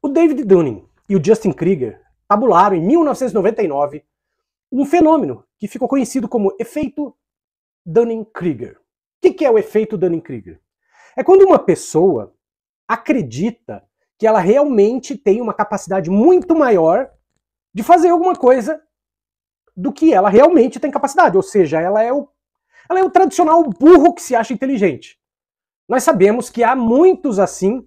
O David Dunning e o Justin Krieger tabularam em 1999 um fenômeno que ficou conhecido como efeito Dunning-Kruger. O que é o efeito Dunning-Kruger? É quando uma pessoa acredita que ela realmente tem uma capacidade muito maior de fazer alguma coisa do que ela realmente tem capacidade. Ou seja, ela é o tradicional burro que se acha inteligente. Nós sabemos que há muitos assim,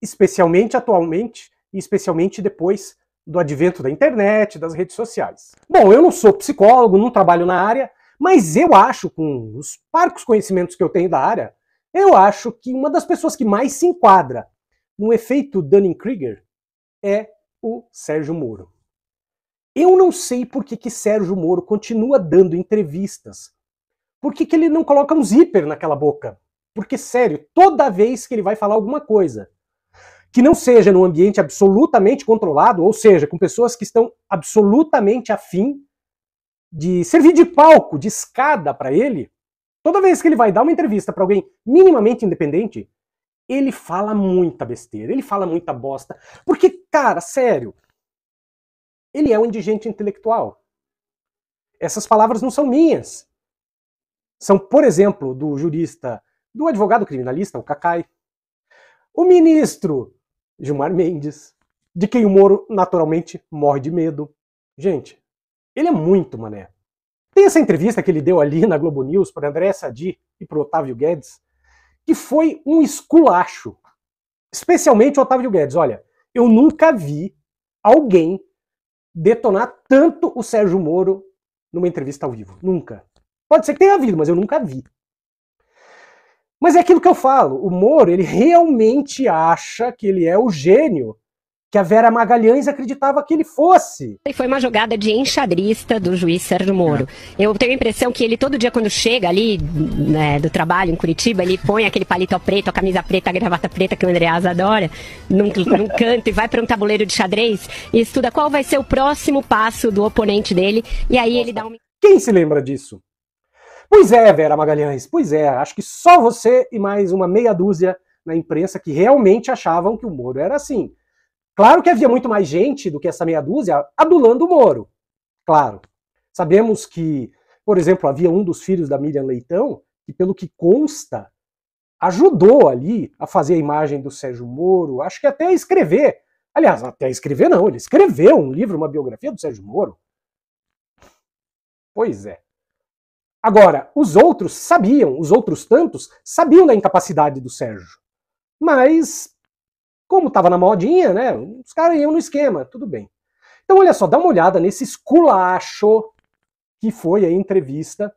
especialmente atualmente e especialmente depois do advento da internet, das redes sociais. Bom, eu não sou psicólogo, não trabalho na área, mas eu acho, com os parcos conhecimentos que eu tenho da área, eu acho que uma das pessoas que mais se enquadra no efeito Dunning-Kruger é o Sérgio Moro. Eu não sei por que Sérgio Moro continua dando entrevistas. Por que ele não coloca um zíper naquela boca? Porque, sério, toda vez que ele vai falar alguma coisa que não seja num ambiente absolutamente controlado, ou seja, com pessoas que estão absolutamente afim de servir de palco, de escada para ele, toda vez que ele vai dar uma entrevista para alguém minimamente independente, ele fala muita besteira, ele fala muita bosta. Porque, cara, sério, ele é um indigente intelectual. Essas palavras não são minhas. São, por exemplo, do jurista, do advogado criminalista, o Cacai, o ministro Gilmar Mendes, de quem o Moro naturalmente morre de medo. Gente, ele é muito mané. Tem essa entrevista que ele deu ali na Globo News para André Sadi e para o Otávio Guedes, que foi um esculacho. Especialmente o Otávio Guedes. Olha, eu nunca vi alguém detonar tanto o Sérgio Moro numa entrevista ao vivo. Nunca. Pode ser que tenha havido, mas eu nunca vi. Mas é aquilo que eu falo, o Moro, ele realmente acha que ele é o gênio que a Vera Magalhães acreditava que ele fosse. E foi uma jogada de enxadrista do juiz Sérgio Moro. Eu tenho a impressão que ele todo dia quando chega ali, né, do trabalho em Curitiba, ele põe aquele paletó preto, a camisa preta, a gravata preta que o Andreasa adora, num canto e vai para um tabuleiro de xadrez e estuda qual vai ser o próximo passo do oponente dele e aí ele dá um... Quem se lembra disso? Pois é, Vera Magalhães, pois é, acho que só você e mais uma meia dúzia na imprensa que realmente achavam que o Moro era assim. Claro que havia muito mais gente do que essa meia dúzia adulando o Moro. Claro. Sabemos que, por exemplo, havia um dos filhos da Miriam Leitão, que pelo que consta, ajudou ali a fazer a imagem do Sérgio Moro, acho que até a escrever. Aliás, até a escrever não, ele escreveu um livro, uma biografia do Sérgio Moro. Pois é. Agora, os outros sabiam, os outros tantos, sabiam da incapacidade do Sérgio. Mas, como estava na modinha, né, os caras iam no esquema, tudo bem. Então, olha só, dá uma olhada nesse esculacho que foi a entrevista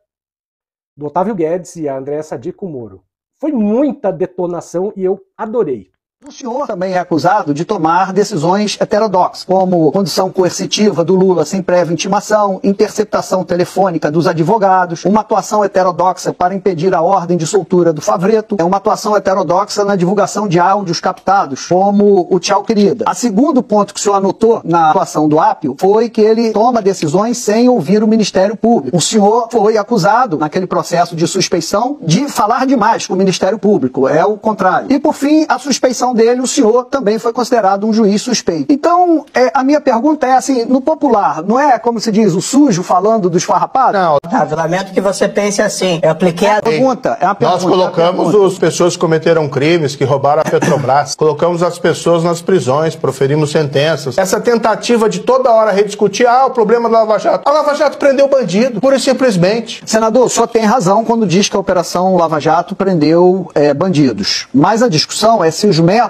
do Otávio Guedes e a Andréa Sadi com o Moro. Foi muita detonação e eu adorei. O senhor também é acusado de tomar decisões heterodoxas, como condição coercitiva do Lula sem prévia intimação, interceptação telefônica dos advogados, uma atuação heterodoxa para impedir a ordem de soltura do Favreto, uma atuação heterodoxa na divulgação de áudios captados, como o Tchau Querida. O segundo ponto que o senhor anotou na atuação do Apio foi que ele toma decisões sem ouvir o Ministério Público. O senhor foi acusado, naquele processo de suspeição, de falar demais com o Ministério Público. É o contrário. E, por fim, a suspeição dele, o senhor também foi considerado um juiz suspeito. Então, a minha pergunta é assim, no popular, não é, como se diz, o sujo falando dos farrapados? Não. Eu lamento que você pense assim. Eu apliquei a pergunta. É uma pergunta. Nós colocamos as pessoas que cometeram crimes, que roubaram a Petrobras. Colocamos as pessoas nas prisões, proferimos sentenças. Essa tentativa de toda hora rediscutir, o problema da Lava Jato. A Lava Jato prendeu bandido, pura e simplesmente. Senador, o senhor tem razão quando diz que a Operação Lava Jato prendeu bandidos. Mas a discussão é se os métodos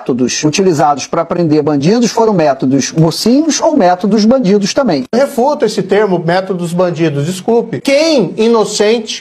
utilizados para prender bandidos foram métodos mocinhos ou métodos bandidos também. Refuta esse termo, métodos bandidos. Desculpe. Quem inocente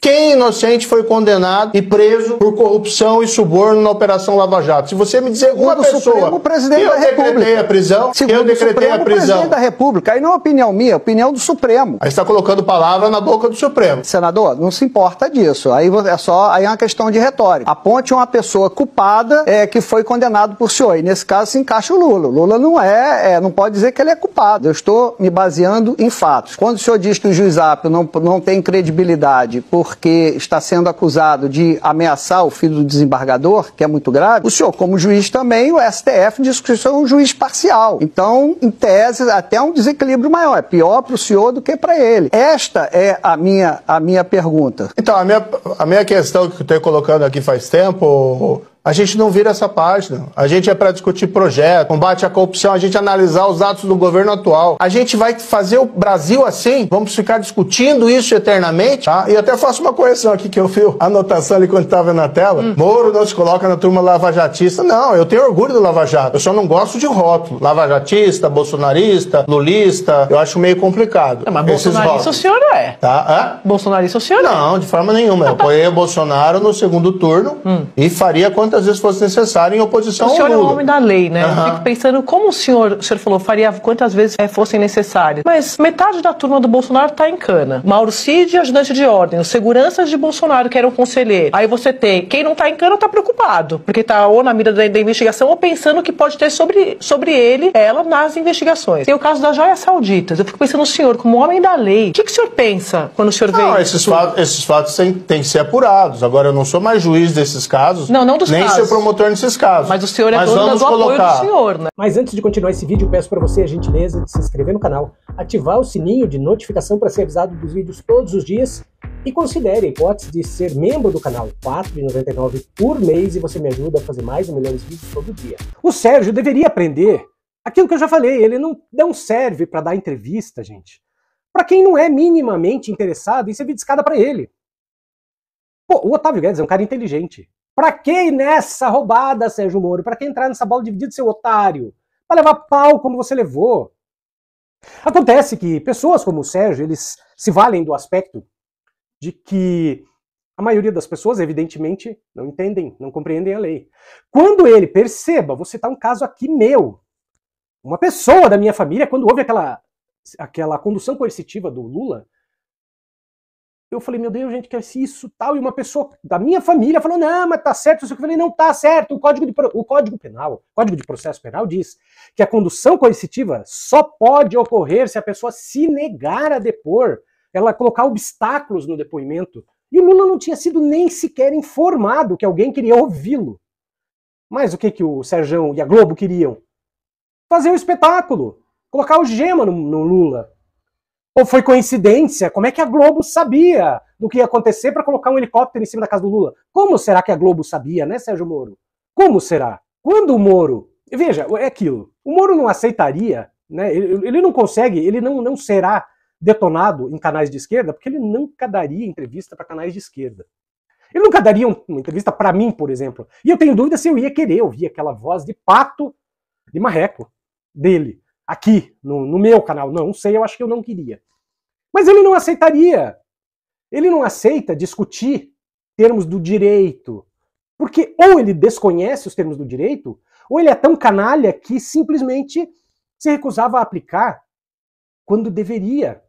foi condenado e preso por corrupção e suborno na Operação Lava Jato? Se você me dizer uma pessoa o presidente da República. Decretei a prisão, eu decretei a prisão. O presidente da República. Aí não é opinião minha, é opinião do Supremo. Aí está colocando palavra na boca do Supremo. Senador, não se importa disso. Aí é uma questão de retórica. Aponte uma pessoa culpada que foi condenado por senhor, e nesse caso se encaixa o Lula. O Lula não pode dizer que ele é culpado. Eu estou me baseando em fatos. Quando o senhor diz que o juiz Apio não tem credibilidade porque está sendo acusado de ameaçar o filho do desembargador, que é muito grave, o senhor, como juiz também, o STF diz que o senhor é um juiz parcial. Então, em tese, até um desequilíbrio maior. É pior para o senhor do que para ele. Esta é a minha pergunta. Então, a minha questão que eu estou colocando aqui faz tempo, a gente não vira essa página. A gente é para discutir projeto, combate à corrupção, a gente analisar os atos do governo atual. A gente vai fazer o Brasil assim? Vamos ficar discutindo isso eternamente? Tá? E até faço uma correção aqui que eu vi a anotação ali quando estava na tela. Moro não se coloca na turma lavajatista. Não, eu tenho orgulho do Lava Jato. Eu só não gosto de rótulo. Lavajatista, bolsonarista, lulista, eu acho meio complicado. Mas bolsonarista o senhor é. Tá? Bolsonarista o senhor é. Não, de forma nenhuma. Eu apoiei o Bolsonaro no segundo turno e faria quantas vezes fosse necessário em oposição ao Lula. O senhor é um homem da lei, né? Eu fico pensando como o senhor falou, faria quantas vezes fossem necessárias. Mas metade da turma do Bolsonaro tá em cana. Mauro Cid, ajudante de ordem, os seguranças de Bolsonaro que eram conselheiros. Aí você tem, quem não tá em cana tá preocupado, porque tá ou na mira da investigação ou pensando que pode ter sobre ele, ela, nas investigações. Tem o caso das joias sauditas. Eu fico pensando, o senhor, como homem da lei, o que o senhor pensa quando o senhor vê isso? Esses fatos têm que ser apurados. Agora, eu não sou mais juiz desses casos. Não dos nem casos. Nem ser promotor nesses casos. Mas o senhor é dono do apoio do senhor, né? Mas antes de continuar esse vídeo, eu peço para você a gentileza de se inscrever no canal, ativar o sininho de notificação para ser avisado dos vídeos todos os dias e considere a hipótese de ser membro do canal, R$ 4,99 por mês, e você me ajuda a fazer mais e melhores vídeos todo dia. O Sérgio deveria aprender aquilo que eu já falei, ele não serve para dar entrevista, gente. Para quem não é minimamente interessado em servir de escada para ele. Pô, o Otávio Guedes é um cara inteligente. Pra que ir nessa roubada, Sérgio Moro? Pra que entrar nessa bola dividida, seu otário? Pra levar pau como você levou. Acontece que pessoas como o Sérgio, eles se valem do aspecto de que a maioria das pessoas, evidentemente, não entendem, não compreendem a lei. Quando ele perceba, vou citar um caso aqui meu. Uma pessoa da minha família, quando houve aquela condução coercitiva do Lula, eu falei, meu Deus, gente, que é isso, tal, e uma pessoa da minha família falou, não, mas tá certo, eu falei, não tá certo, o Código Penal, Código de Processo Penal diz que a condução coercitiva só pode ocorrer se a pessoa se negar a depor, ela colocar obstáculos no depoimento, e o Lula não tinha sido nem sequer informado que alguém queria ouvi-lo. Mas o que o Sérgio e a Globo queriam? Fazer um espetáculo, colocar o gema no Lula. Ou foi coincidência? Como é que a Globo sabia do que ia acontecer para colocar um helicóptero em cima da casa do Lula? Como será que a Globo sabia, né, Sérgio Moro? Como será? Quando o Moro... Veja, é aquilo. O Moro não aceitaria, né? Ele não consegue, ele não será detonado em canais de esquerda, porque ele nunca daria entrevista para canais de esquerda. Ele nunca daria uma entrevista para mim, por exemplo. E eu tenho dúvida se eu ia querer ouvir aquela voz de pato de marreco dele. Aqui, no meu canal. Não sei, eu acho que eu não queria. Mas ele não aceitaria. Ele não aceita discutir termos do direito. Porque ou ele desconhece os termos do direito, ou ele é tão canalha que simplesmente se recusava a aplicar quando deveria.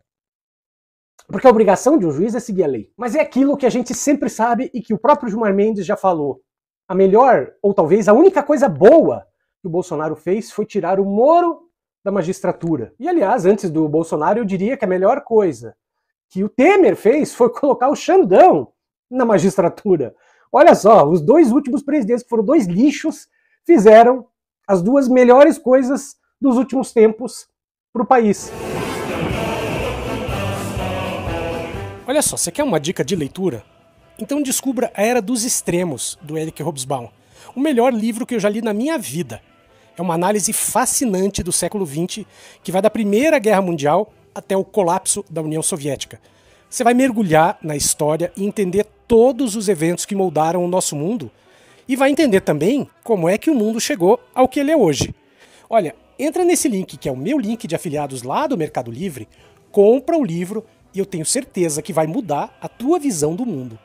Porque a obrigação de um juiz é seguir a lei. Mas é aquilo que a gente sempre sabe e que o próprio Gilmar Mendes já falou. A melhor, ou talvez a única coisa boa que o Bolsonaro fez foi tirar o Moro da magistratura. E, aliás, antes do Bolsonaro, eu diria que a melhor coisa que o Temer fez foi colocar o Xandão na magistratura. Olha só, os dois últimos presidentes, que foram dois lixos, fizeram as duas melhores coisas dos últimos tempos para o país. Olha só, você quer uma dica de leitura? Então descubra A Era dos Extremos, do Eric Hobsbawm. O melhor livro que eu já li na minha vida. É uma análise fascinante do século XX, que vai da Primeira Guerra Mundial até o colapso da União Soviética. Você vai mergulhar na história e entender todos os eventos que moldaram o nosso mundo, e vai entender também como é que o mundo chegou ao que ele é hoje. Olha, entra nesse link, que é o meu link de afiliados lá do Mercado Livre, compra o livro e eu tenho certeza que vai mudar a tua visão do mundo.